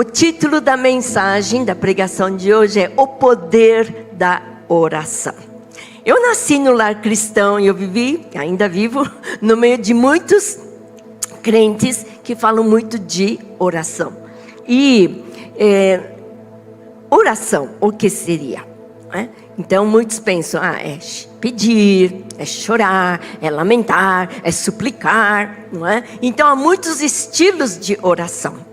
O título da mensagem, da pregação de hoje é O Poder da Oração. Eu nasci no lar cristão e eu vivi, ainda vivo, no meio de muitos crentes que falam muito de oração. E oração, o que seria? Então muitos pensam, é pedir, é chorar, é lamentar, é suplicar, não é? Então há muitos estilos de oração.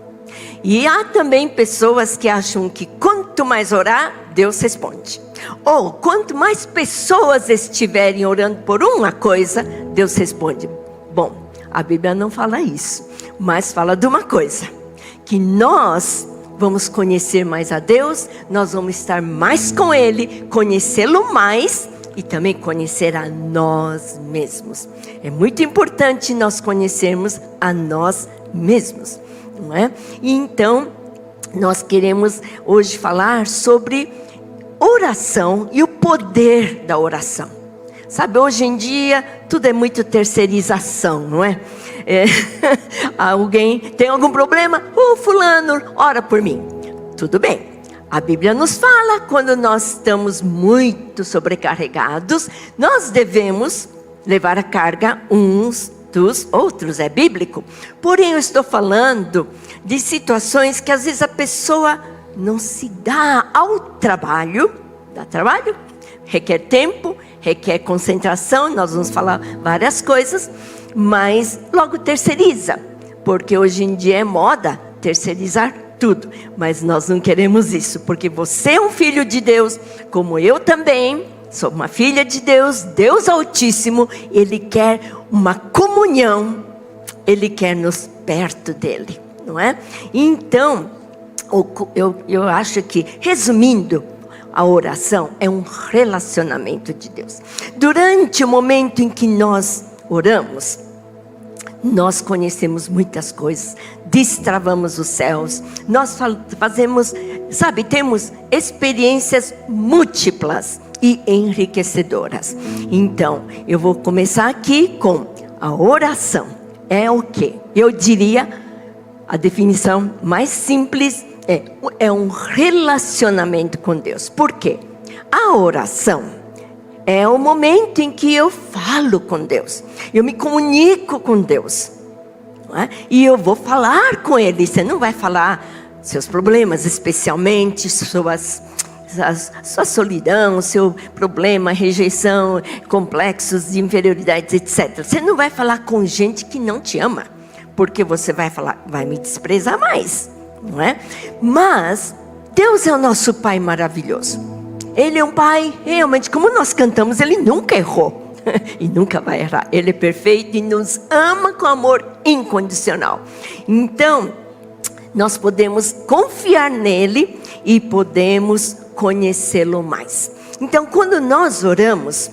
E há também pessoas que acham que quanto mais orar, Deus responde. Ou quanto mais pessoas estiverem orando por uma coisa, Deus responde. Bom, a Bíblia não fala isso, mas fala de uma coisa, que nós vamos conhecer mais a Deus, nós vamos estar mais com Ele, conhecê-lo mais e também conhecer a nós mesmos. É muito importante nós conhecermos a nós mesmos, não é? E então, nós queremos hoje falar sobre oração e o poder da oração. Sabe, hoje em dia, tudo é muito terceirização, não é? Alguém tem algum problema? Fulano, ora por mim. Tudo bem. A Bíblia nos fala, quando nós estamos muito sobrecarregados, nós devemos levar a carga uns dos outros, é bíblico. Porém, eu estou falando de situações que às vezes a pessoa não se dá ao trabalho. Dá trabalho? Requer tempo, requer concentração, nós vamos falar várias coisas, mas logo terceiriza, porque hoje em dia é moda terceirizar tudo, mas nós não queremos isso, porque você é um filho de Deus, como eu também, sou uma filha de Deus, Deus Altíssimo, Ele quer uma comunhão, Ele quer nos perto dEle, não é? Então, eu acho que, resumindo, a oração é um relacionamento de Deus. Durante o momento em que nós oramos, nós conhecemos muitas coisas, destravamos os céus, nós fazemos, temos experiências múltiplas e enriquecedoras. Então, eu vou começar aqui com a oração. É o quê? Eu diria, a definição mais simples é um relacionamento com Deus. Por quê? A oração é o momento em que eu falo com Deus. Eu me comunico com Deus. Não é? E eu vou falar com Ele. Você não vai falar seus problemas, especialmente sua solidão, seu problema, rejeição, complexos de inferioridade, etc. Você não vai falar com gente que não te ama. Porque você vai falar, vai me desprezar mais. Não é? Mas Deus é o nosso Pai maravilhoso. Ele é um Pai, realmente, como nós cantamos, Ele nunca errou e nunca vai errar. Ele é perfeito e nos ama com amor incondicional. Então, nós podemos confiar nele e podemos conhecê-lo mais. Então, quando nós oramos,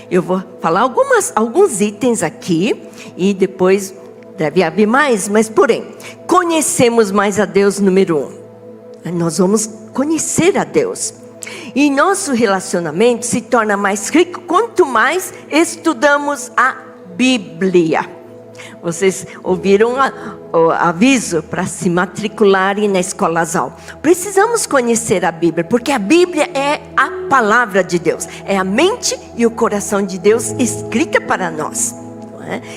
eu vou falar alguns itens aqui e depois deve haver mais, mas porém, conhecemos mais a Deus, número 1. Nós vamos conhecer a Deus. E nosso relacionamento se torna mais rico quanto mais estudamos a Bíblia. Vocês ouviram o aviso para se matricularem na Escola Zal. Precisamos conhecer a Bíblia, porque a Bíblia é a palavra de Deus. É a mente e o coração de Deus escrita para nós.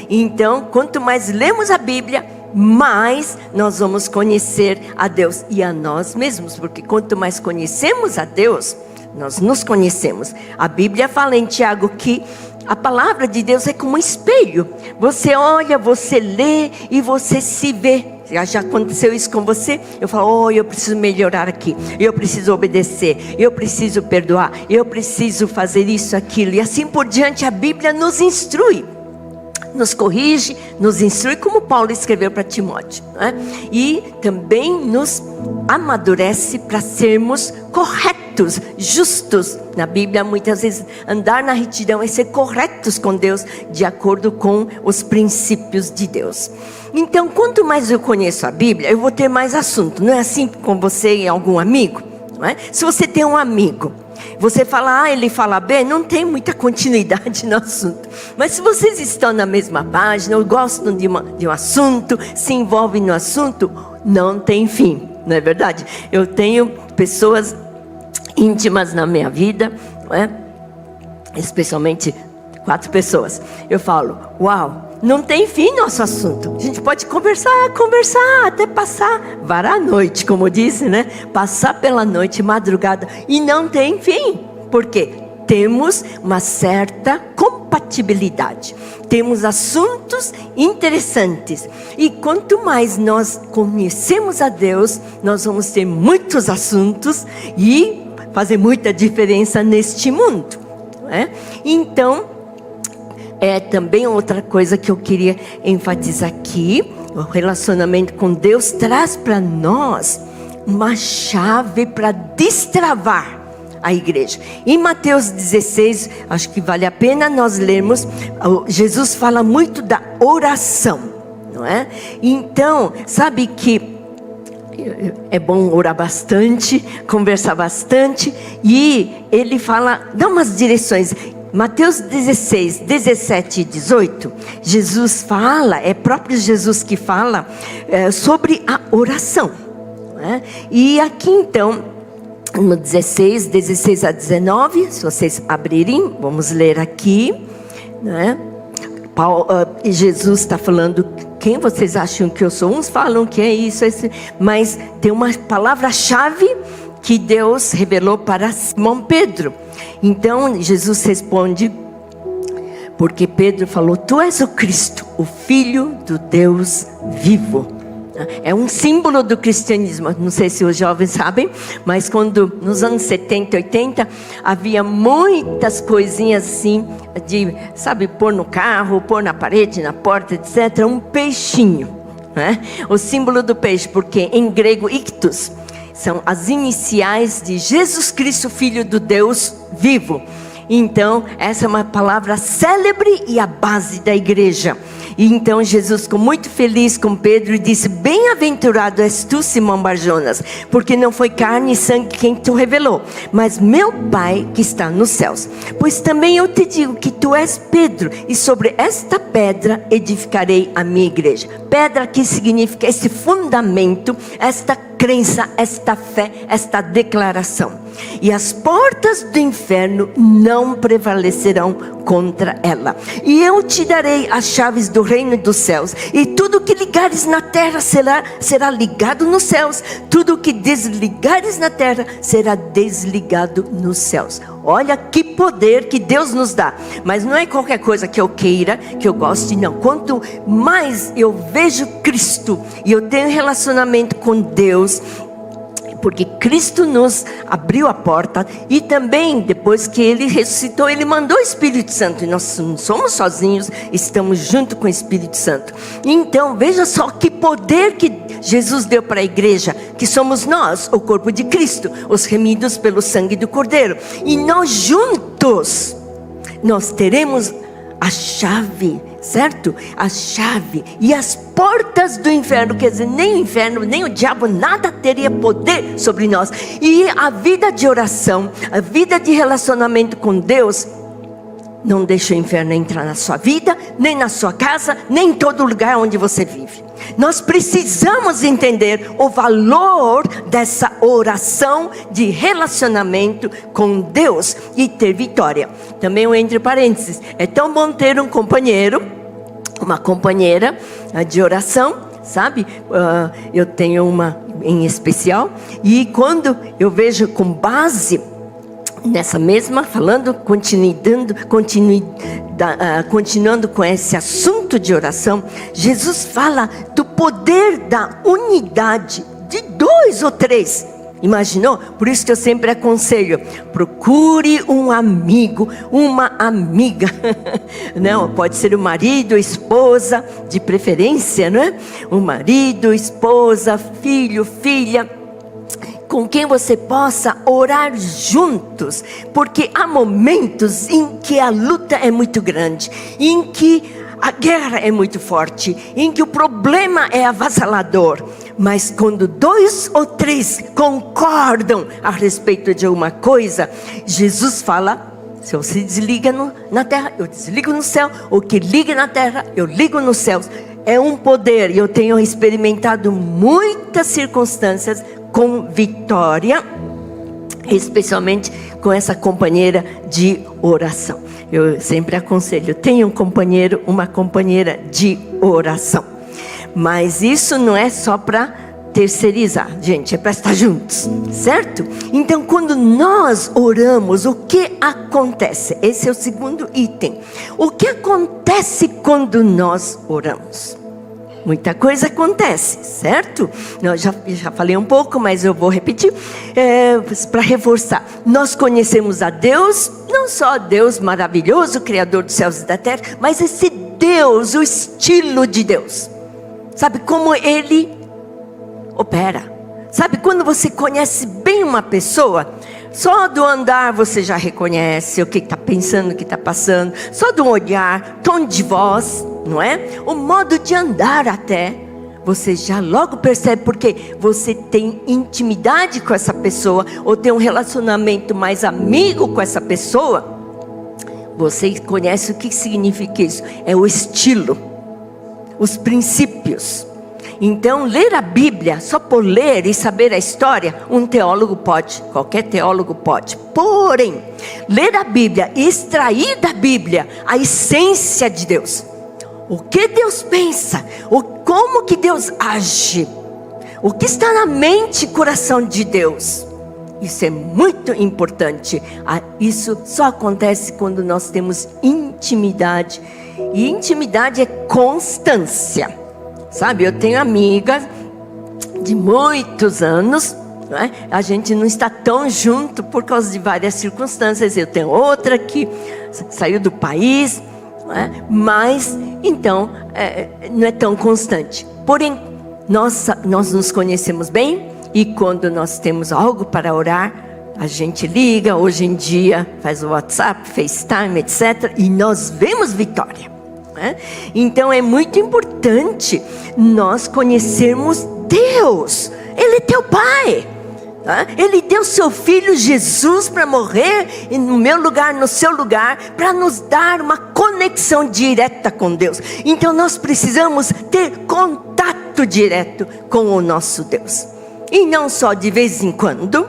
Então, quanto mais lemos a Bíblia, mais nós vamos conhecer a Deus e a nós mesmos, porque quanto mais conhecemos a Deus, nós nos conhecemos. A Bíblia fala em Tiago que a palavra de Deus é como um espelho. Você olha, você lê e você se vê. Já aconteceu isso com você? Eu falo, eu preciso melhorar aqui, eu preciso obedecer, eu preciso perdoar, eu preciso fazer isso, aquilo. E assim por diante, a Bíblia nos instrui. Nos corrige, nos instrui, como Paulo escreveu para Timóteo, né? E também nos amadurece para sermos corretos, justos. Na Bíblia, muitas vezes, andar na retidão é ser corretos com Deus, de acordo com os princípios de Deus. Então, quanto mais eu conheço a Bíblia, eu vou ter mais assunto. Não é assim com você e algum amigo? Não é? Se você tem um amigo, você fala ele fala bem, não tem muita continuidade no assunto. Mas se vocês estão na mesma página, ou gostam de um assunto, se envolvem no assunto, não tem fim. não é verdade? Eu tenho pessoas íntimas na minha vida, não é? Especialmente 4 pessoas. Eu falo, uau, não tem fim nosso assunto. A gente pode conversar, até varar a noite, como disse, né? Passar pela noite, madrugada, e não tem fim. Por quê? Temos uma certa compatibilidade. Temos assuntos interessantes. E quanto mais nós conhecemos a Deus, nós vamos ter muitos assuntos e fazer muita diferença neste mundo, não é? Então, também outra coisa que eu queria enfatizar aqui, o relacionamento com Deus traz para nós uma chave para destravar a igreja. Em Mateus 16, acho que vale a pena nós lermos, Jesus fala muito da oração, não é? Então, sabe que é bom orar bastante, conversar bastante, e ele fala, dá umas direções. Mateus 16, 17 e 18, Jesus fala, é próprio Jesus que fala sobre a oração, não é? E aqui então, no 16 a 19, se vocês abrirem, vamos ler aqui, né? Jesus está falando, quem vocês acham que eu sou? Uns falam que é isso, mas tem uma palavra-chave que Deus revelou para Simão Pedro. Então Jesus responde, porque Pedro falou, tu és o Cristo, o Filho do Deus vivo. É um símbolo do cristianismo. Não sei se os jovens sabem, mas quando nos anos 70, 80, havia muitas coisinhas assim, de, sabe, pôr no carro, pôr na parede, na porta, etc. Um peixinho, né? O símbolo do peixe, porque em grego ictus, são as iniciais de Jesus Cristo, Filho do Deus vivo. Então, essa é uma palavra célebre e a base da igreja. E então Jesus ficou muito feliz com Pedro e disse, bem-aventurado és tu, Simão Bar-Jonas, porque não foi carne e sangue quem te revelou, mas meu Pai que está nos céus. Pois também eu te digo que tu és Pedro, e sobre esta pedra edificarei a minha igreja. Pedra que significa esse fundamento, esta crença, esta fé, esta declaração. E as portas do inferno não prevalecerão contra ela. E eu te darei as chaves do reino dos céus. E tudo que ligares na terra será ligado nos céus. Tudo que desligares na terra será desligado nos céus. Olha que poder que Deus nos dá. Mas não é qualquer coisa que eu queira, que eu goste, não. Quanto mais eu vejo Cristo e eu tenho relacionamento com Deus, porque Cristo nos abriu a porta, e também depois que Ele ressuscitou, Ele mandou o Espírito Santo, e nós não somos sozinhos, estamos junto com o Espírito Santo. Então veja só que poder que Jesus deu para a igreja, que somos nós, o corpo de Cristo, os remidos pelo sangue do Cordeiro, e nós juntos, nós teremos a chave, certo? A chave e as portas do inferno, quer dizer, nem o inferno, nem o diabo, nada teria poder sobre nós. E a vida de oração, a vida de relacionamento com Deus, não deixa o inferno entrar na sua vida, nem na sua casa, nem em todo lugar onde você vive. Nós precisamos entender o valor dessa oração de relacionamento com Deus e ter vitória. Também entre parênteses, é tão bom ter um companheiro, uma companheira de oração, sabe? Eu tenho uma em especial, e quando eu vejo com base nessa mesma, falando, continuando com esse assunto de oração, Jesus fala do poder da unidade de 2 ou 3. Imaginou? Por isso que eu sempre aconselho, procure um amigo, uma amiga. Não, pode ser o marido, esposa, de preferência, não é? O marido, esposa, filho, filha, com quem você possa orar juntos, porque há momentos em que a luta é muito grande, em que a guerra é muito forte, em que o problema é avassalador, mas quando 2 ou 3 concordam a respeito de alguma coisa, Jesus fala, se você desliga na terra, eu desligo no céu, o que liga na terra, eu ligo nos céus. É um poder, e eu tenho experimentado muitas circunstâncias vitória, especialmente com essa companheira de oração. Eu sempre aconselho, tenha um companheiro, uma companheira de oração. Mas isso não é só para terceirizar, gente, é para estar juntos, certo? Então, quando nós oramos, o que acontece? Esse é o segundo item. O que acontece quando nós oramos? Muita coisa acontece, certo? Eu já falei um pouco, mas eu vou repetir para reforçar. Nós conhecemos a Deus, não só Deus maravilhoso, Criador dos céus e da terra, mas esse Deus, o estilo de Deus. Sabe como Ele opera? Sabe quando você conhece bem uma pessoa? Só do andar você já reconhece o que está pensando, o que está passando. Só do olhar, tom de voz, não é? O modo de andar até. Você já logo percebe, porque você tem intimidade com essa pessoa, ou tem um relacionamento mais amigo com essa pessoa. Você conhece o que significa isso. É o estilo, os princípios. Então, ler a Bíblia, só por ler e saber a história, um teólogo pode, qualquer teólogo pode. Porém, ler a Bíblia e extrair da Bíblia a essência de Deus. O que Deus pensa, como que Deus age, o que está na mente e coração de Deus. Isso é muito importante. Isso só acontece quando nós temos intimidade. E intimidade é constância. Sabe, eu tenho amigas de muitos anos, não é? A gente não está tão junto por causa de várias circunstâncias. Eu tenho outra que saiu do país, não é? Mas, então, não é tão constante. Porém, nós nos conhecemos bem, e quando nós temos algo para orar, a gente liga, hoje em dia faz o WhatsApp, FaceTime, etc. E nós vemos vitória. Então é muito importante nós conhecermos Deus. Ele é teu Pai. Ele deu seu Filho Jesus para morrer no meu lugar, no seu lugar, para nos dar uma conexão direta com Deus. Então nós precisamos ter contato direto com o nosso Deus. E não só de vez em quando,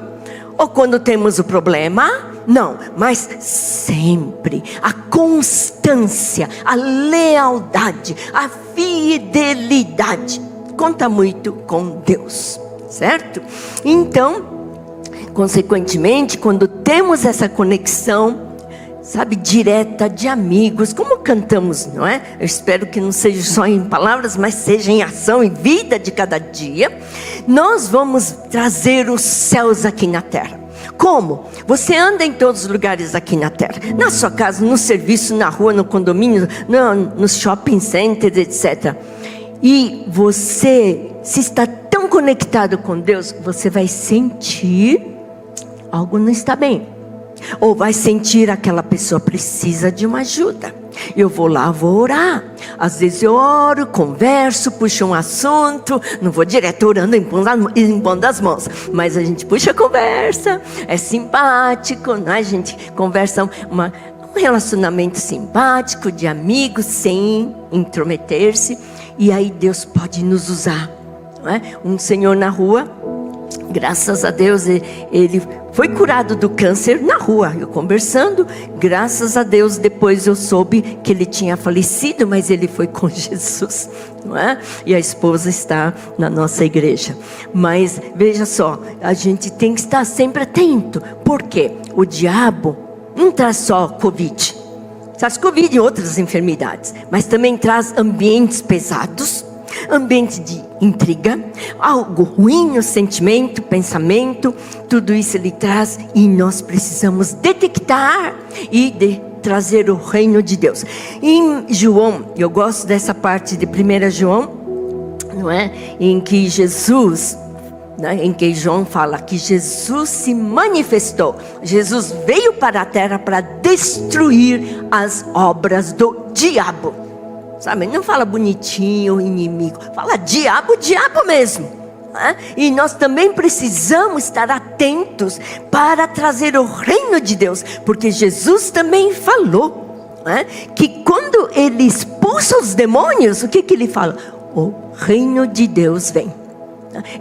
ou quando temos o problema. Não, mas sempre. A constância, a lealdade, a fidelidade conta muito com Deus, certo? Então, consequentemente, quando temos essa conexão, sabe, direta de amigos, como cantamos, não é? Eu espero que não seja só em palavras, mas seja em ação e vida de cada dia. Nós vamos trazer os céus aqui na terra. Como? Você anda em todos os lugares aqui na terra. Na sua casa, no serviço, na rua, no condomínio, nos shopping centers, etc. E você, se está tão conectado com Deus, você vai sentir algo não está bem. Ou vai sentir aquela pessoa precisa de uma ajuda. Eu vou lá, vou orar. Às vezes eu oro, converso, puxo um assunto. Não vou direto orando, impondo as mãos. Mas a gente puxa a conversa. É simpático, não é? A gente conversa um relacionamento simpático, de amigos, sem intrometer-se. E aí Deus pode nos usar, não é? Um senhor na rua, graças a Deus, ele foi curado do câncer na rua, eu conversando. Graças a Deus, depois eu soube que ele tinha falecido, mas ele foi com Jesus, não é? E a esposa está na nossa igreja. Mas veja só, a gente tem que estar sempre atento. Por quê? O diabo não traz só Covid. Traz Covid e outras enfermidades, mas também traz ambientes pesados, ambiente de intriga, algo ruim no sentimento, pensamento, tudo isso ele traz, e nós precisamos detectar e trazer o reino de Deus. Em João, eu gosto dessa parte de 1 João, não é? Em que Jesus, em que João fala que Jesus se manifestou. Jesus veio para a terra para destruir as obras do diabo. Sabe, não fala bonitinho, inimigo. Fala diabo, diabo mesmo. E nós também precisamos estar atentos para trazer o reino de Deus. Porque Jesus também falou que quando ele expulsa os demônios, o que ele fala? O reino de Deus vem.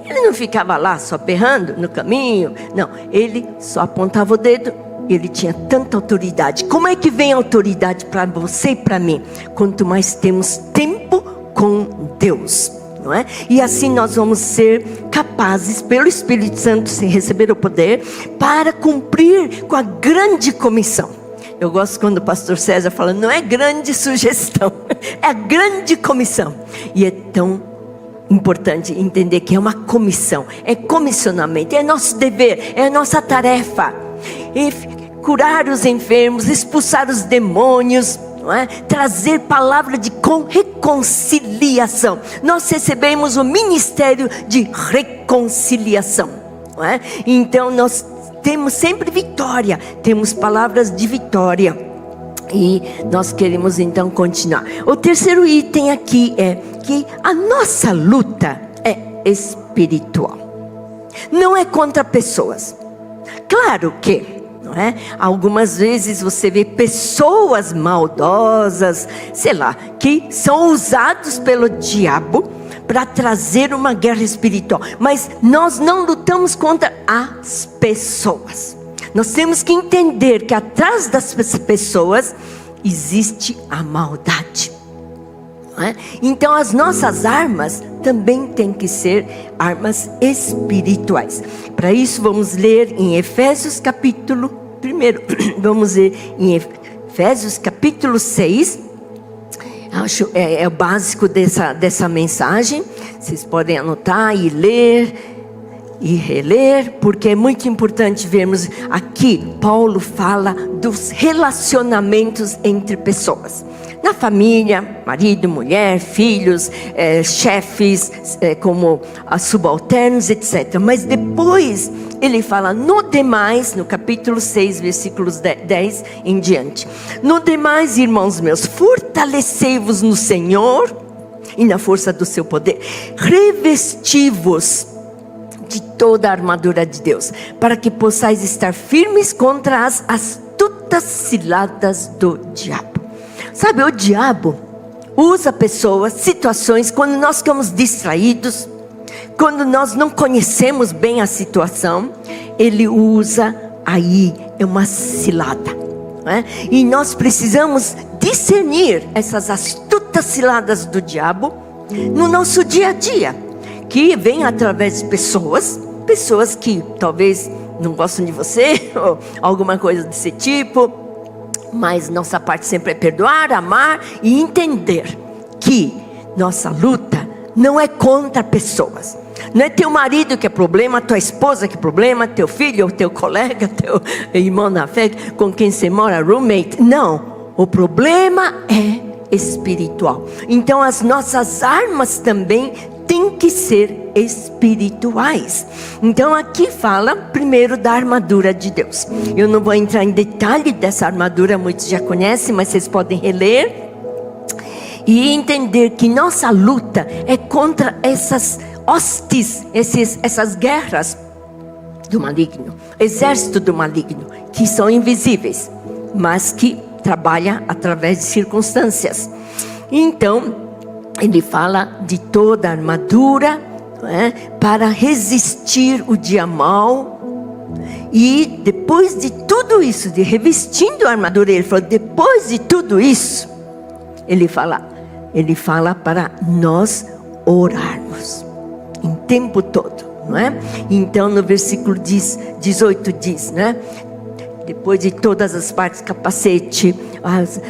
Ele não ficava lá só berrando no caminho. Não, ele só apontava o dedo. Ele tinha tanta autoridade. Como é que vem a autoridade para você e para mim? Quanto mais temos tempo com Deus, não é? E assim nós vamos ser capazes, pelo Espírito Santo, sem receber o poder, para cumprir com a grande comissão. Eu gosto quando o pastor César fala, não é grande sugestão, é a grande comissão. E é tão importante entender que é uma comissão, é comissionamento, é nosso dever, é a nossa tarefa. E curar os enfermos, expulsar os demônios, não é? Trazer palavra de reconciliação. Nós recebemos o ministério de reconciliação, não é? Então nós temos sempre vitória, temos palavras de vitória. E nós queremos então continuar. O terceiro item aqui é que a nossa luta é espiritual. Não é contra pessoas. Claro que, não é? Algumas vezes você vê pessoas maldosas, sei lá, que são usados pelo diabo para trazer uma guerra espiritual. Mas nós não lutamos contra as pessoas. Nós temos que entender que atrás das pessoas existe a maldade, não é? Então as nossas armas também têm que ser armas espirituais. Para isso vamos ler em Efésios capítulo 1. Vamos ler em Efésios capítulo 6. Acho é o básico dessa mensagem. Vocês podem anotar e ler e reler, porque é muito importante vermos aqui. Paulo fala dos relacionamentos entre pessoas, na família, marido, mulher, filhos, chefes, como subalternos, etc. Mas depois ele fala no demais, no capítulo 6, versículos 10 em diante. No demais, irmãos meus, fortalecei-vos no Senhor e na força do seu poder. Revesti-vos de toda a armadura de Deus, para que possais estar firmes contra as astutas ciladas do diabo. Sabe, o diabo usa pessoas, situações, quando nós ficamos distraídos, quando nós não conhecemos bem a situação, ele usa aí, é uma cilada, não é? E nós precisamos discernir essas astutas ciladas do diabo no nosso dia a dia, que vem através de pessoas que talvez não gostam de você, ou alguma coisa desse tipo. Mas nossa parte sempre é perdoar, amar e entender que nossa luta não é contra pessoas. Não é teu marido que é problema, tua esposa que é problema, teu filho, ou teu colega, teu irmão na fé, com quem você mora, roommate. Não, o problema é espiritual. Então as nossas armas também têm que ser espirituais. Então aqui fala primeiro da armadura de Deus. Eu não vou entrar em detalhe dessa armadura, muitos já conhecem, mas vocês podem reler e entender que nossa luta é contra essas hostes, essas guerras do maligno, exército do maligno, que são invisíveis, mas que trabalha através de circunstâncias. Então ele fala de toda a armadura, não é? Para resistir o dia mau. E depois de tudo isso, de revestindo a armadura, ele falou, depois de tudo isso, ele fala para nós orarmos em tempo todo, não é? Então no versículo 18 diz, né? Depois de todas as partes, capacete,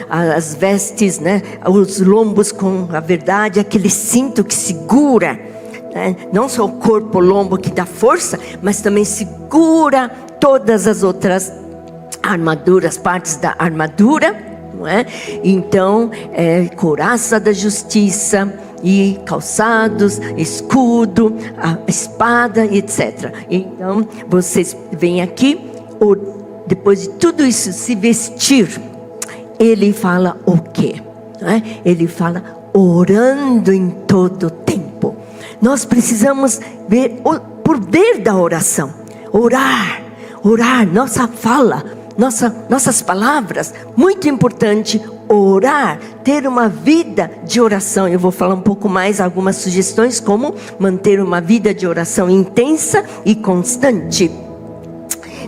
as vestes, né? Os lombos com a verdade, aquele cinto que segura, né? Não só o corpo, o lombo que dá força, mas também segura todas as outras armaduras, partes da armadura, não é? Então, couraça da justiça e calçados, escudo, a espada, etc. Então, vocês vêm aqui, depois de tudo isso se vestir, ele fala o quê? Ele fala orando em todo tempo. Nós precisamos ver o poder da oração. Orar, nossa fala, nossas palavras, muito importante, orar, ter uma vida de oração. Eu vou falar um pouco mais, algumas sugestões, como manter uma vida de oração intensa e constante.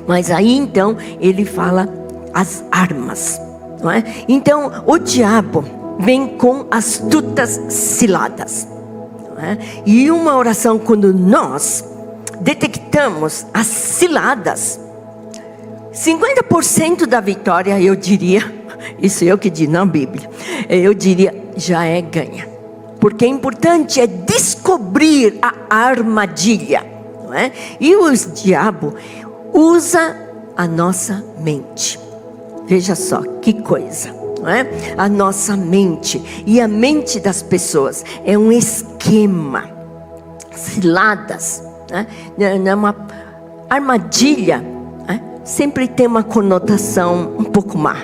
Mas aí então, ele fala as armas, não é? Então, o diabo vem com astutas ciladas, não é? E uma oração, quando nós detectamos as ciladas, 50% da vitória, eu diria, isso eu que digo, não a Bíblia, eu diria, já é ganha. Porque é importante descobrir a armadilha, não é? E o diabo usa a nossa mente. Veja só que coisa, não é? A nossa mente e a mente das pessoas é um esquema, ciladas, né? É uma armadilha, né? Sempre tem uma conotação um pouco má.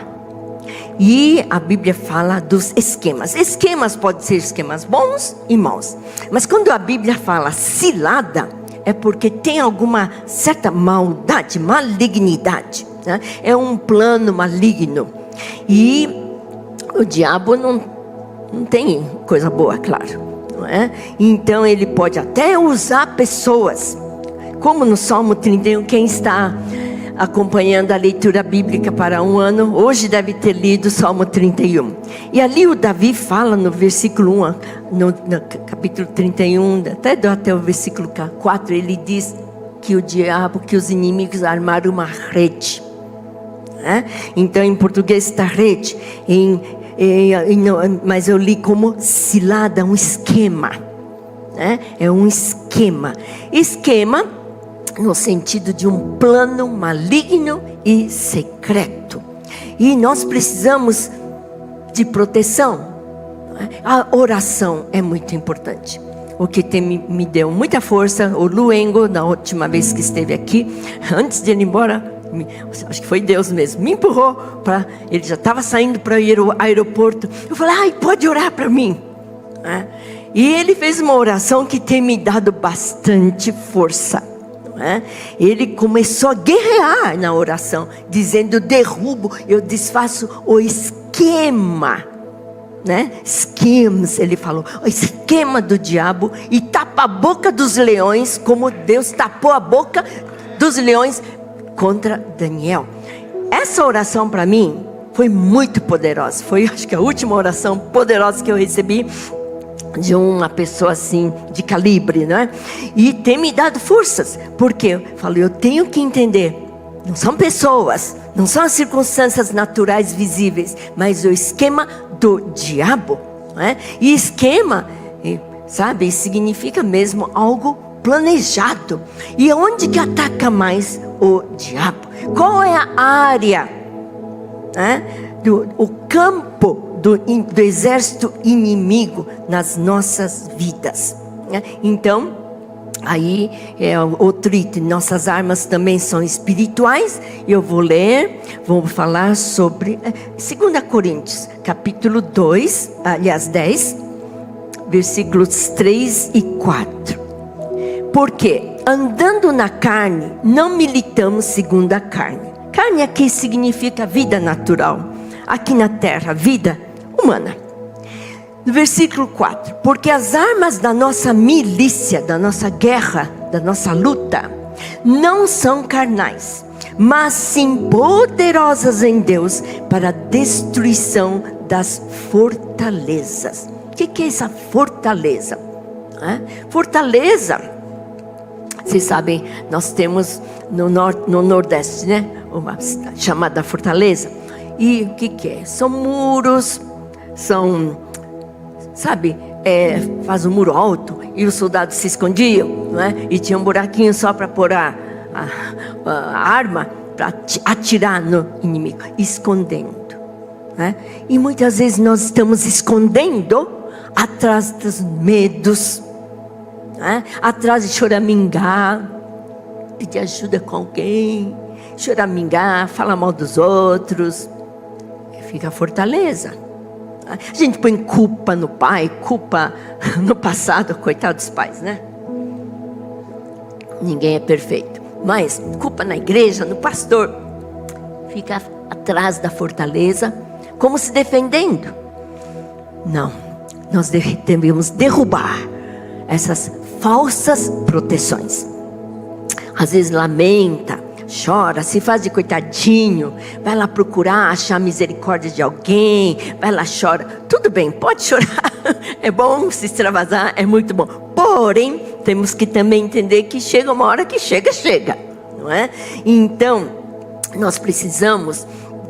E a Bíblia fala dos esquemas. Esquemas podem ser esquemas bons e maus. Mas quando a Bíblia fala cilada, é porque tem alguma certa maldade, malignidade, né? É um plano maligno. E o diabo não tem coisa boa, claro, não é? Então ele pode até usar pessoas. Como no Salmo 31, quem está acompanhando a leitura bíblica para um ano, hoje deve ter lido o Salmo 31. E ali o Davi fala no versículo 1, no capítulo 31, até o versículo 4, ele diz que o diabo, que os inimigos armaram uma rede. Né? Então em português está rede, mas eu li como cilada, um esquema. Né? É um esquema. Esquema no sentido de um plano maligno e secreto. E nós precisamos de proteção. A oração é muito importante. O que me deu muita força, o Luengo, na última vez que esteve aqui, antes de ele ir embora, acho que foi Deus mesmo, me empurrou para, ele já estava saindo para ir ao aeroporto. Eu falei, ai, pode orar para mim. E ele fez uma oração que tem me dado bastante força. Ele começou a guerrear na oração, dizendo, derrubo, eu desfaço o esquema, né? Schemes, ele falou, o esquema do diabo, e tapa a boca dos leões, como Deus tapou a boca dos leões contra Daniel. Essa oração para mim foi muito poderosa, foi acho que a última oração poderosa que eu recebi de uma pessoa assim, de calibre, né? E tem me dado forças, porque eu falei, eu tenho que entender, não são pessoas, não são as circunstâncias naturais visíveis, mas o esquema do diabo, né? E esquema, sabe, significa mesmo algo planejado. E onde que ataca mais o diabo? Qual é a área, né? O campo do exército inimigo nas nossas vidas, né? Então, aí é outro item. Nossas armas também são espirituais. Eu vou ler, vou falar sobre 2 Coríntios, capítulo 2, aliás 10, versículos 3 e 4. Porque andando na carne, não militamos segundo a carne. Carne aqui significa vida natural. Aqui na terra, vida humana. No versículo 4. Porque as armas da nossa milícia, da nossa guerra, da nossa luta, não são carnais, mas sim poderosas em Deus para a destruição das fortalezas. O que é essa fortaleza? Fortaleza, vocês sabem, nós temos no Nordeste, né? Uma chamada fortaleza. E o que é? São muros, sabe, faz um muro alto e os soldados se escondiam, não é? E tinha um buraquinho só para pôr a arma, para atirar no inimigo, escondendo, né? E muitas vezes nós estamos escondendo atrás dos medos, né? Atrás de choramingar, pedir ajuda com alguém, choramingar, falar mal dos outros. Fica a fortaleza. A gente põe culpa no pai, culpa no passado, coitado dos pais, né? Ninguém é perfeito, mas culpa na igreja, no pastor. Fica atrás da fortaleza como se defendendo. Não, nós devemos derrubar essas falsas proteções. Às vezes lamenta, chora, se faz de coitadinho, vai lá procurar achar misericórdia de alguém, vai lá, chora. Tudo bem, pode chorar, é bom se extravasar, é muito bom. Porém, temos que também entender que chega uma hora que chega, não é? Então, nós precisamos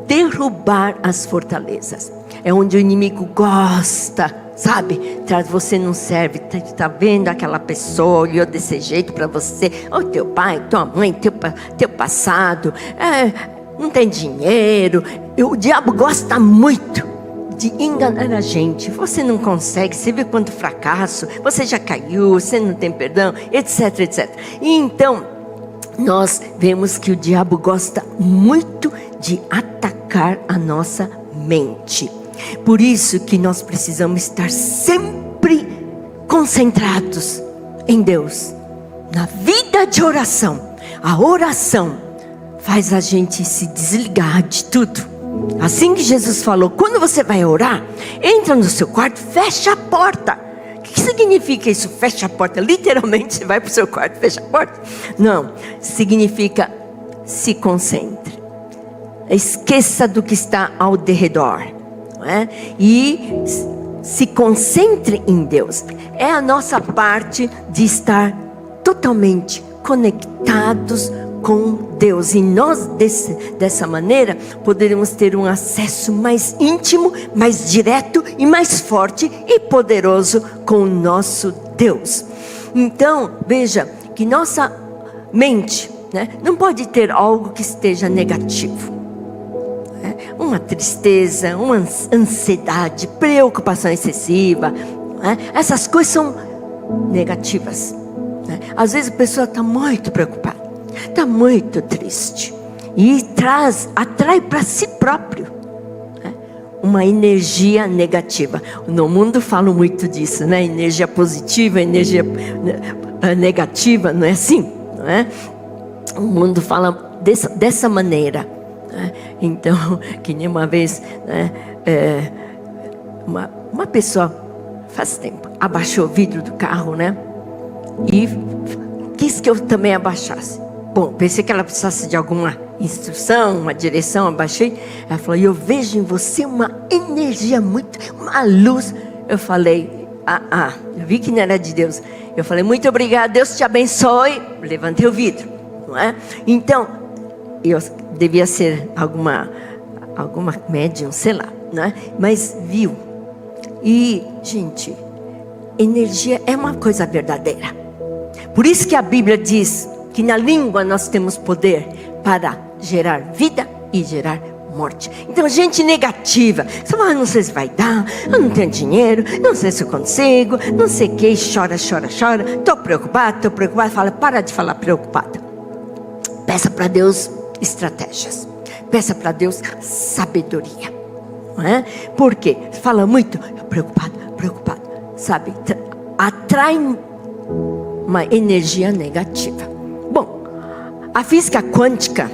derrubar as fortalezas. É onde o inimigo gosta, sabe? Você não serve, tá vendo aquela pessoa, olhou desse jeito para você, ou teu pai, tua mãe, teu passado, não tem dinheiro. O diabo gosta muito de enganar a gente. Você não consegue, você vê quanto fracasso, você já caiu, você não tem perdão, etc, etc. E então, nós vemos que o diabo gosta muito de atacar a nossa mente. Por isso que nós precisamos estar sempre concentrados em Deus, na vida de oração. A oração faz a gente se desligar de tudo. Assim que Jesus falou, quando você vai orar, entra no seu quarto, fecha a porta. O que significa isso? Fecha a porta. Literalmente você vai para o seu quarto, fecha a porta? Não, significa se concentre. Esqueça do que está ao derredor. E se concentre em Deus. É a nossa parte de estar totalmente conectados com Deus. E nós dessa maneira poderemos ter um acesso mais íntimo, mais direto e mais forte e poderoso com o nosso Deus. Então veja que nossa mente, não pode ter algo que esteja negativo. Uma tristeza, uma ansiedade, preocupação excessiva, essas coisas são negativas. Às vezes a pessoa está muito preocupada, está muito triste e atrai para si próprio uma energia negativa. No mundo falam muito disso, energia positiva, energia negativa, não é assim? Não é? O mundo fala dessa maneira. Então, que nem uma vez, uma pessoa faz tempo abaixou o vidro do carro, e quis que eu também abaixasse. Bom, pensei que ela precisasse de alguma instrução, uma direção, abaixei. Ela falou, eu vejo em você uma energia uma luz. Eu falei, eu vi que não era de Deus. Eu falei, muito obrigada, Deus te abençoe. Levantei o vidro, não é? Então, eu devia ser alguma médium, sei lá, mas viu. E, gente, energia é uma coisa verdadeira. Por isso que a Bíblia diz que na língua nós temos poder para gerar vida e gerar morte. Então, gente negativa, você fala, não sei se vai dar, eu não tenho dinheiro, não sei se eu consigo, não sei o que, chora, estou preocupado, fala, para de falar preocupado. Peça para Deus estratégias, peça para Deus sabedoria, não é? Porque fala muito preocupado, sabe? Atrai uma energia negativa. Bom, a física quântica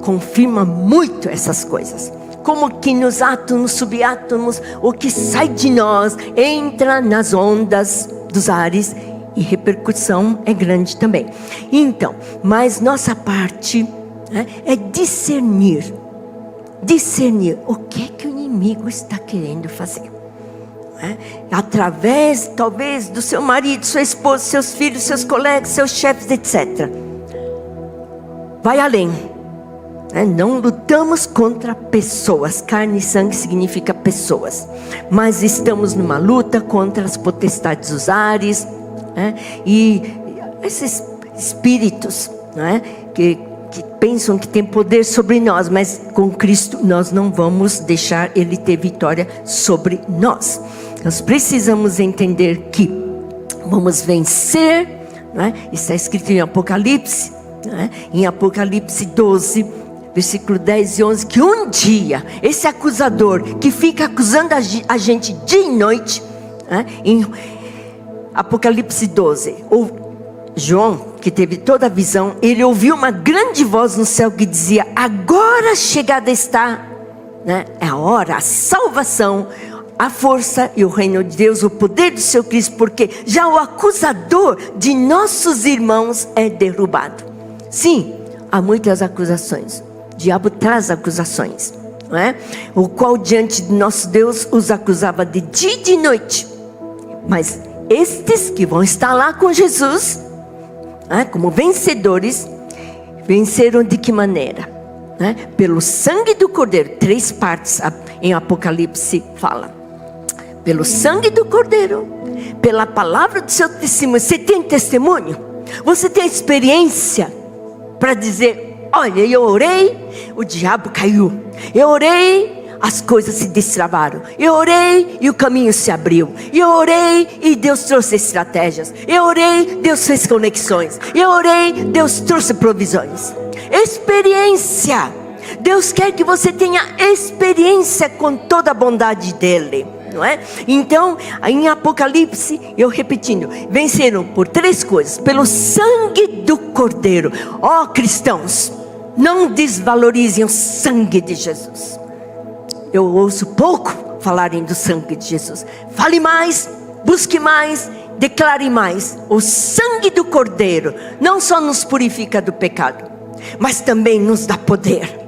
confirma muito essas coisas, como que nos átomos, subátomos, o que sai de nós entra nas ondas dos ares e repercussão é grande também. Então, mas nossa parte é discernir o que é que o inimigo está querendo fazer. Através, talvez, do seu marido, sua esposa, seus filhos, seus colegas, seus chefes, etc. Vai além. Não lutamos contra pessoas. Carne e sangue significa pessoas. Mas estamos numa luta contra as potestades dos ares, e esses espíritos, que pensam que tem poder sobre nós, mas com Cristo nós não vamos deixar Ele ter vitória sobre nós. Nós precisamos entender que vamos vencer, está escrito em Apocalipse, em Apocalipse 12, versículo 10 e 11, que um dia esse acusador que fica acusando a gente dia e noite, em Apocalipse 12, João, que teve toda a visão, ele ouviu uma grande voz no céu que dizia, agora chegada está né? É a hora, a salvação, a força e o reino de Deus, o poder do seu Cristo, porque já o acusador de nossos irmãos é derrubado. Sim, há muitas acusações. O diabo traz acusações, não é? O qual diante de nosso Deus os acusava de dia e de noite. Mas estes que vão estar lá com Jesus, como vencedores, venceram de que maneira? Pelo sangue do Cordeiro. 3 partes em Apocalipse fala. Pelo sangue do Cordeiro, pela palavra do seu testemunho. Você tem testemunho? Você tem experiência para dizer: olha, eu orei, o diabo caiu. Eu orei, as coisas se destravaram. Eu orei e o caminho se abriu. Eu orei e Deus trouxe estratégias. Eu orei, Deus fez conexões. Eu orei, Deus trouxe provisões. Experiência. Deus quer que você tenha experiência com toda a bondade dele, não é? Então, em Apocalipse, eu repetindo, venceram por 3 coisas: pelo sangue do Cordeiro. Ó, cristãos, não desvalorizem o sangue de Jesus. Eu ouço pouco falarem do sangue de Jesus. Fale mais, busque mais, declare mais. O sangue do Cordeiro não só nos purifica do pecado, mas também nos dá poder.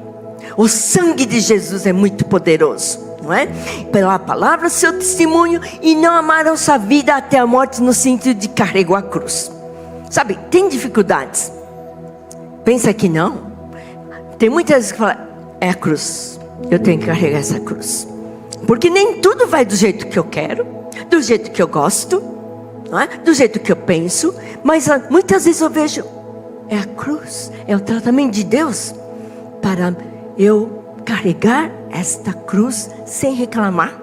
O sangue de Jesus é muito poderoso, não é? Pela palavra, seu testemunho, e não amaram sua vida até a morte, no sentido de carregar a cruz. Sabe, tem dificuldades. Pensa que não. Tem muitas vezes que fala: é a cruz, eu tenho que carregar essa cruz. Porque nem tudo vai do jeito que eu quero, do jeito que eu gosto, não é? Do jeito que eu penso. Mas muitas vezes eu vejo: é a cruz, é o tratamento de Deus para eu carregar esta cruz sem reclamar,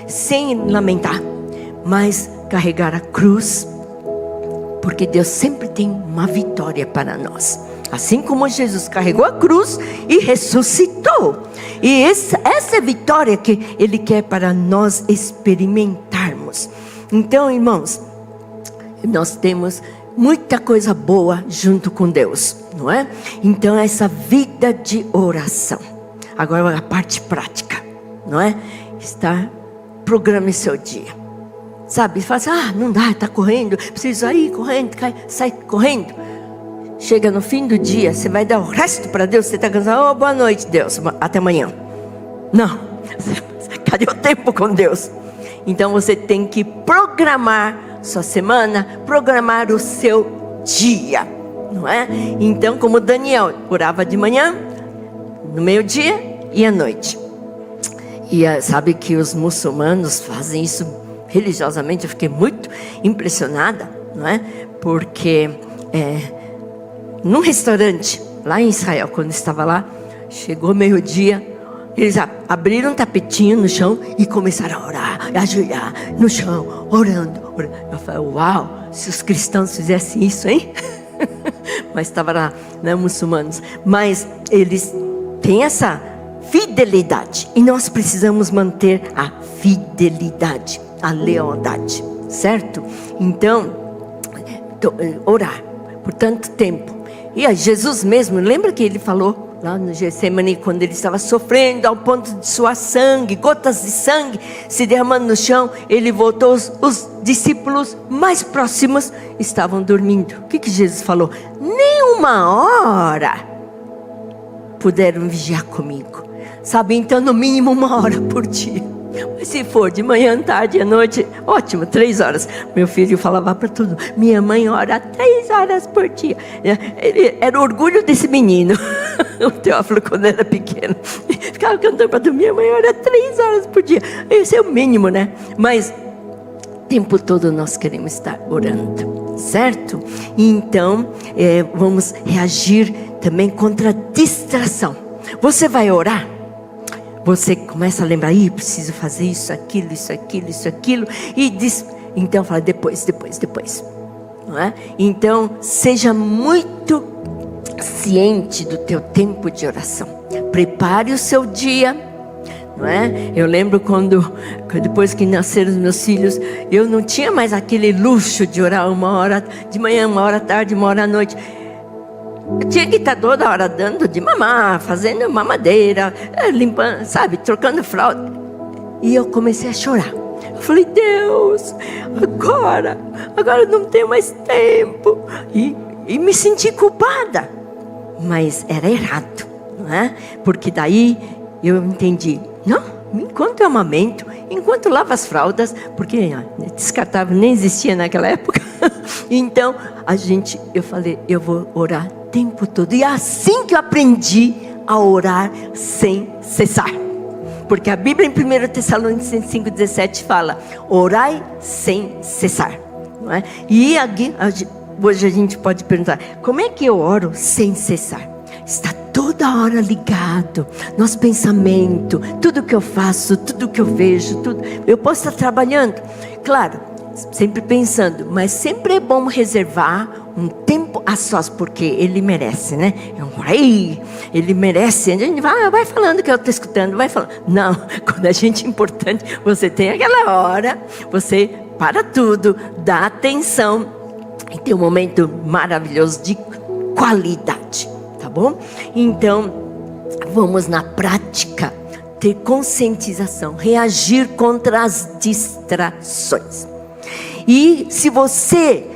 sem lamentar, mas carregar a cruz, porque Deus sempre tem uma vitória para nós. Assim como Jesus carregou a cruz e ressuscitou. E essa é a vitória que Ele quer para nós experimentarmos. Então, irmãos, nós temos muita coisa boa junto com Deus, não é? Então, essa vida de oração. Agora a parte prática, não é? Programe seu dia. Sabe, fala assim: não dá, está correndo, preciso ir correndo, sai correndo. Chega no fim do dia, você vai dar o resto para Deus. Você está cansado: boa noite, Deus, até amanhã. Não, cadê o tempo com Deus? Então você tem que programar sua semana, programar o seu dia, não é? Então, como Daniel orava de manhã, no meio-dia e à noite. E sabe que os muçulmanos fazem isso religiosamente. Eu fiquei muito impressionada, não é? Porque num restaurante lá em Israel, quando estava lá, chegou meio-dia, eles abriram um tapetinho no chão e começaram a orar, a ajoelhar no chão, orando. Eu falei: uau, se os cristãos fizessem isso, hein? Mas estava lá, né, muçulmanos. Mas eles têm essa fidelidade, e nós precisamos manter a fidelidade, a lealdade, certo? Então, orar por tanto tempo. E aí Jesus mesmo, lembra que ele falou lá no Getsemane, quando ele estava sofrendo ao ponto de suar sangue, gotas de sangue se derramando no chão, ele voltou, os discípulos mais próximos estavam dormindo. O que Jesus falou? Nem uma hora puderam vigiar comigo, sabe? Então, no mínimo 1 hora por dia. Mas se for de manhã, tarde, à noite, ótimo, 3 horas. Meu filho falava para tudo: minha mãe ora 3 horas por dia. Era orgulho desse menino. O Teófilo, quando era pequeno, ficava cantando para tudo: minha mãe ora 3 horas por dia. Esse é o mínimo, né? Mas o tempo todo nós queremos estar orando, certo? Então, vamos reagir também contra a distração. Você vai orar, você começa a lembrar: preciso fazer isso, aquilo, e diz, então fala: depois, não é? Então, seja muito ciente do teu tempo de oração. Prepare o seu dia, não é? Eu lembro quando depois que nasceram os meus filhos, eu não tinha mais aquele luxo de orar 1 hora de manhã, 1 hora à tarde, 1 hora à noite. Eu tinha que estar toda hora dando de mamar, fazendo mamadeira, limpando, sabe, trocando fralda. E eu comecei a chorar. Eu falei, Deus, agora não tenho mais tempo. E me senti culpada. Mas era errado, não é? Porque daí eu entendi, não, enquanto eu amamento, enquanto lavo as fraldas, porque descartável nem existia naquela época. Então, eu falei, eu vou orar o tempo todo. E é assim que eu aprendi a orar sem cessar. Porque a Bíblia em 1 Tessalonicenses 5,17 fala, orai sem cessar. Não é? E aqui, hoje a gente pode perguntar, como é que eu oro sem cessar? Está toda hora ligado, nosso pensamento, tudo que eu faço, tudo que eu vejo, tudo. Eu posso estar trabalhando, claro, sempre pensando, mas sempre é bom reservar um tempo a sós, porque ele merece, né? É um rei, ele merece. A gente vai falando que eu estou escutando, vai falando. Não, quando a gente é importante, você tem aquela hora, você para tudo, dá atenção e tem um momento maravilhoso de qualidade. Tá bom? Então, vamos na prática ter conscientização, reagir contra as distrações. E se você,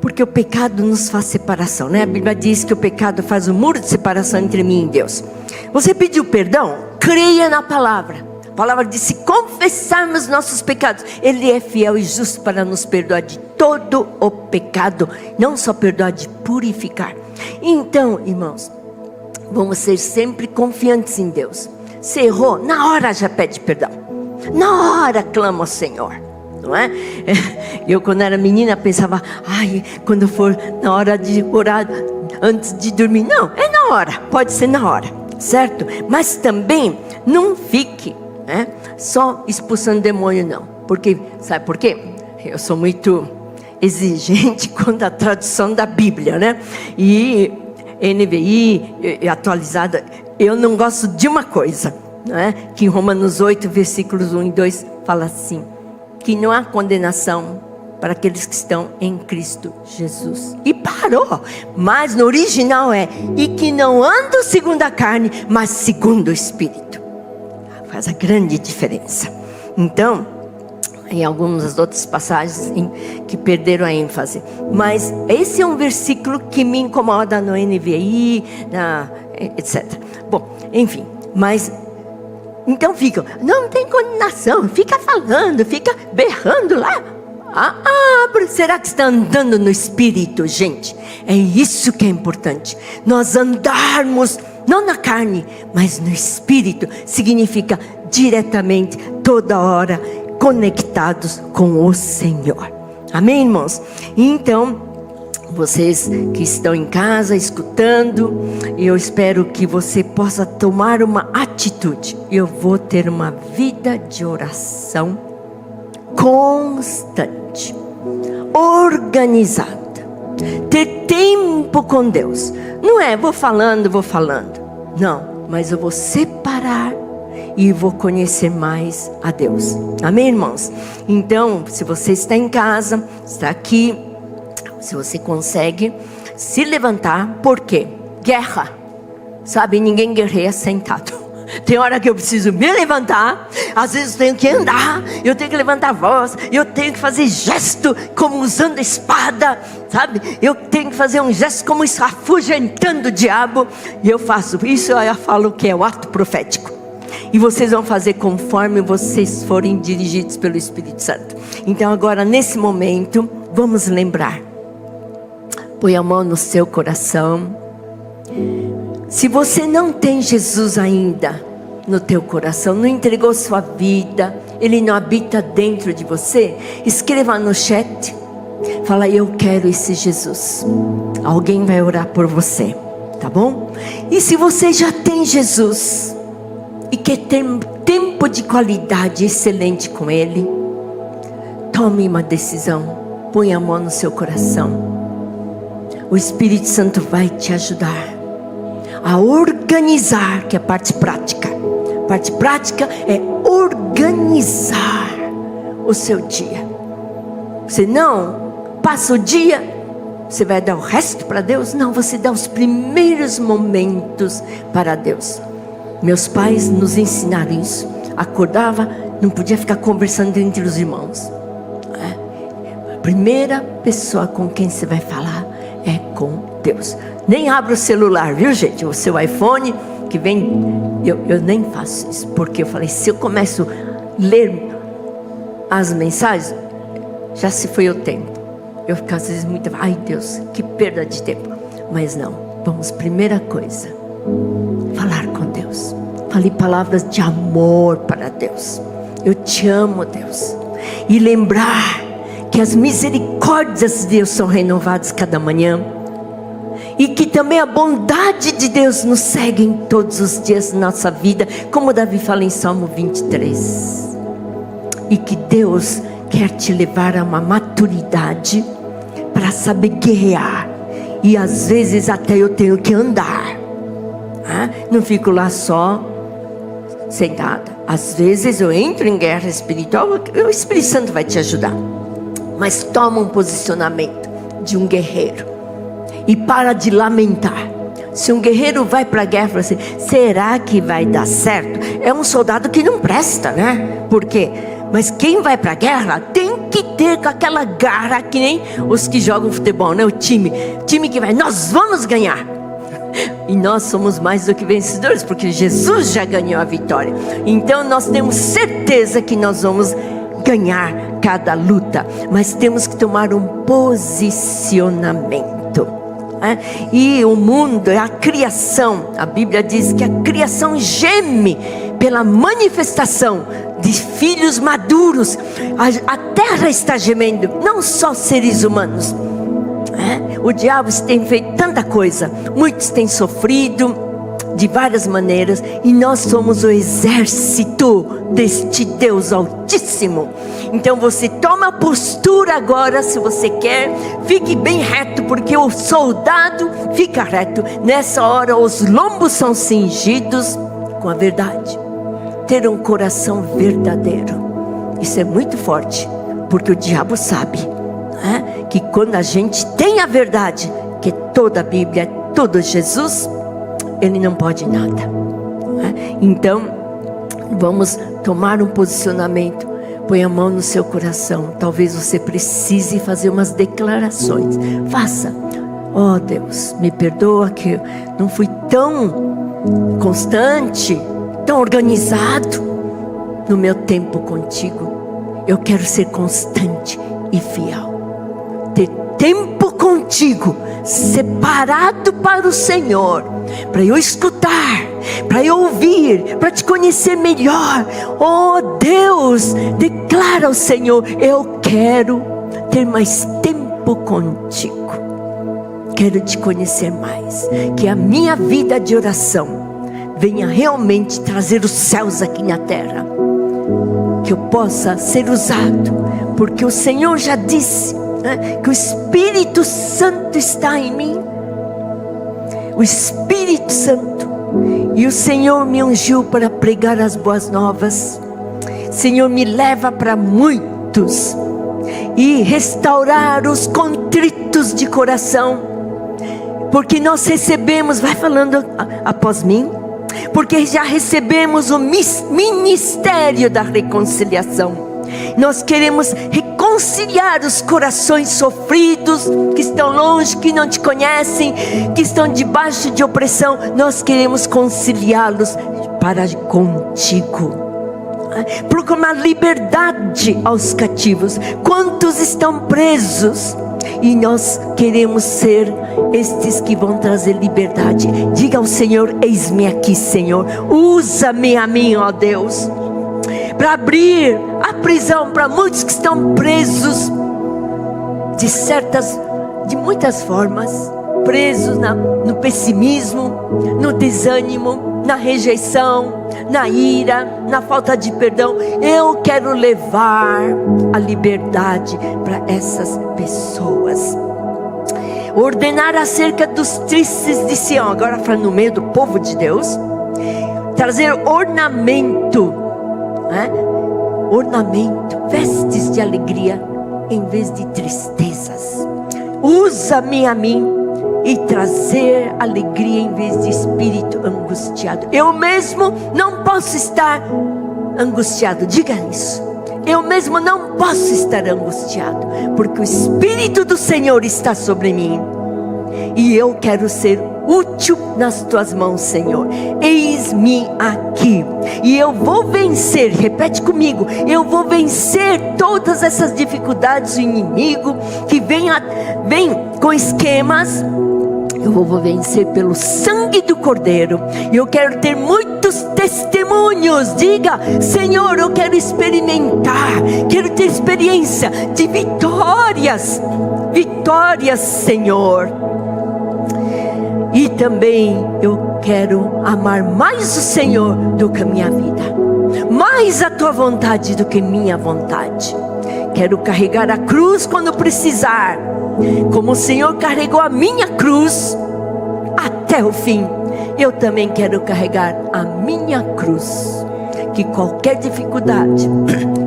porque o pecado nos faz separação, né? A Bíblia diz que o pecado faz um muro de separação entre mim e Deus. Você pediu perdão? Creia na palavra. A palavra diz, se confessarmos nossos pecados, Ele é fiel e justo para nos perdoar de todo o pecado, não só perdoar, de purificar. Então, irmãos, vamos ser sempre confiantes em Deus. Se errou, na hora já pede perdão. Na hora clama ao Senhor, não é? Eu quando era menina pensava, quando for na hora de orar antes de dormir. Não, é na hora, pode ser na hora, certo? Mas também não fique só expulsando demônio, não. Porque, sabe por quê? Eu sou muito exigente quanto à tradução da Bíblia, né? E NVI atualizada, eu não gosto de uma coisa, né? Que em Romanos 8, versículos 1 e 2 fala assim, que não há condenação para aqueles que estão em Cristo Jesus. E parou, mas no original e que não andam segundo a carne, mas segundo o Espírito. Faz a grande diferença. Então, em algumas outras passagens que perderam a ênfase. Mas esse é um versículo que me incomoda no NVI, etc. Bom, enfim, mas então não tem condenação, fica falando, fica berrando lá. Será que está andando no Espírito, gente? É isso que é importante. Nós andarmos, não na carne, mas no Espírito. Significa diretamente, toda hora, conectados com o Senhor. Amém, irmãos? Então, vocês que estão em casa escutando, eu espero que você possa tomar uma atitude. Eu vou ter uma vida de oração constante, organizada, ter tempo com Deus. Não é vou falando, não, mas eu vou separar e vou conhecer mais a Deus. Amém, irmãos? Então, se você está em casa, está aqui, se você consegue se levantar, por quê? Guerra, sabe, ninguém guerreia sentado. Tem hora que eu preciso me levantar, às vezes eu tenho que andar, eu tenho que levantar a voz, eu tenho que fazer gesto como usando espada, sabe? Eu tenho que fazer um gesto como afugentando o diabo, e eu faço isso, eu falo que é o ato profético. E vocês vão fazer conforme vocês forem dirigidos pelo Espírito Santo. Então agora nesse momento, vamos lembrar. Põe a mão no seu coração. Se você não tem Jesus ainda no teu coração, não entregou sua vida, Ele não habita dentro de você, escreva no chat, fala, eu quero esse Jesus. Alguém vai orar por você, tá bom? E se você já tem Jesus e quer ter tempo de qualidade excelente com Ele, tome uma decisão, põe a mão no seu coração. O Espírito Santo vai te ajudar a organizar, que é a parte prática. A parte prática é organizar o seu dia. Você não passa o dia você vai dar o resto para Deus? Não, você dá os primeiros momentos para Deus. Meus pais nos ensinaram isso. Acordava, não podia ficar conversando entre os irmãos. A primeira pessoa com quem você vai falar é com Deus. Nem abra o celular, viu, gente? O seu iPhone que vem, eu nem faço isso, porque eu falei, se eu começo a ler as mensagens, já se foi o tempo. Eu fico às vezes muito, ai Deus, que perda de tempo. Mas não, vamos, primeira coisa, falar com Deus. Fale palavras de amor para Deus. Eu te amo, Deus. E lembrar que as misericórdias de Deus são renovadas cada manhã. E que também a bondade de Deus nos segue em todos os dias da nossa vida, como Davi fala em Salmo 23. E que Deus quer te levar a uma maturidade para saber guerrear. E às vezes até eu tenho que andar. Não fico lá só sentada. Às vezes eu entro em guerra espiritual, o Espírito Santo vai te ajudar. Mas toma um posicionamento de um guerreiro. E para de lamentar. Se um guerreiro vai para a guerra, fala assim, será que vai dar certo? É um soldado que não presta, né? Por quê? Mas quem vai para a guerra tem que ter com aquela garra, que nem os que jogam futebol, né? O time que vai, nós vamos ganhar. E nós somos mais do que vencedores, porque Jesus já ganhou a vitória. Então nós temos certeza que nós vamos ganhar cada luta. Mas temos que tomar um posicionamento. E o mundo, a criação, a Bíblia diz que a criação geme pela manifestação de filhos maduros. A terra está gemendo, não só seres humanos. O diabo tem feito tanta coisa, muitos têm sofrido de várias maneiras, e nós somos o exército deste Deus Altíssimo. Então você toma postura agora, se você quer, fique bem reto, porque o soldado fica reto. Nessa hora os lombos são cingidos com a verdade. Ter um coração verdadeiro, isso é muito forte, porque o diabo sabe que quando a gente tem a verdade, que toda a Bíblia, todo Jesus, ele não pode nada. Então vamos tomar um posicionamento. Põe a mão no seu coração. Talvez você precise fazer umas declarações. Faça. Oh Deus, me perdoa que eu não fui tão constante, tão organizado no meu tempo contigo. Eu quero ser constante e fiel. Ter tempo contigo, separado para o Senhor, para eu escutar, para eu ouvir, para te conhecer melhor. Oh Deus, declara ao Senhor, eu quero ter mais tempo contigo. Quero te conhecer mais. Que a minha vida de oração venha realmente trazer os céus aqui na terra. Que eu possa ser usado, porque o Senhor já disse que o Espírito Santo está em mim. O Espírito Santo. E o Senhor me ungiu para pregar as boas novas. Senhor, me leva para muitos e restaurar os contritos de coração, porque nós recebemos, vai falando após mim, porque já recebemos o ministério da reconciliação. Nós queremos reconciliar os corações sofridos, que estão longe, que não te conhecem, que estão debaixo de opressão. Nós queremos conciliá-los para contigo. Proclamar liberdade aos cativos. Quantos estão presos? E nós queremos ser estes que vão trazer liberdade. Diga ao Senhor, eis-me aqui, Senhor. Usa-me a mim, ó Deus, para abrir a prisão para muitos que estão presos de muitas formas, presos no pessimismo, no desânimo, na rejeição, na ira, na falta de perdão. Eu quero levar a liberdade para essas pessoas. Ordenar acerca dos tristes de Sião, agora falando no meio do povo de Deus, trazer ornamento, ornamento, vestes de alegria em vez de tristezas. Usa-me a mim e trazer alegria em vez de espírito angustiado. Eu mesmo não posso estar angustiado. Diga isso. Eu mesmo não posso estar angustiado, porque o Espírito do Senhor está sobre mim. E eu quero ser útil nas tuas mãos, Senhor. Eis-me aqui. E eu vou vencer, repete comigo, eu vou vencer todas essas dificuldades do inimigo que vem com esquemas. Eu vou vencer pelo sangue do Cordeiro. E eu quero ter muitos testemunhos. Diga: Senhor, eu quero experimentar, quero ter experiência de vitórias. Vitórias, Senhor. E também eu quero amar mais o Senhor do que a minha vida, mais a tua vontade do que minha vontade. Quero carregar a cruz quando precisar, como o Senhor carregou a minha cruz até o fim. Eu também quero carregar a minha cruz, que qualquer dificuldade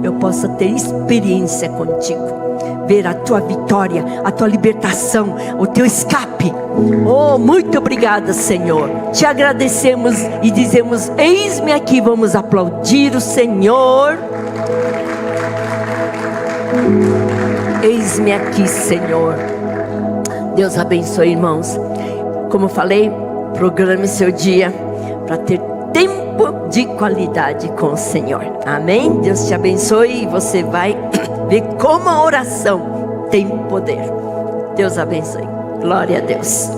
eu possa ter experiência contigo, ver a tua vitória, a tua libertação, o teu escape. Oh, muito obrigada, Senhor. Te agradecemos e dizemos: eis-me aqui. Vamos aplaudir o Senhor. Eis-me aqui, Senhor. Deus abençoe, irmãos. Como eu falei, programe seu dia para ter tempo de qualidade com o Senhor. Amém? Deus te abençoe e você vai ver como a oração tem poder. Deus abençoe. Glória a Deus.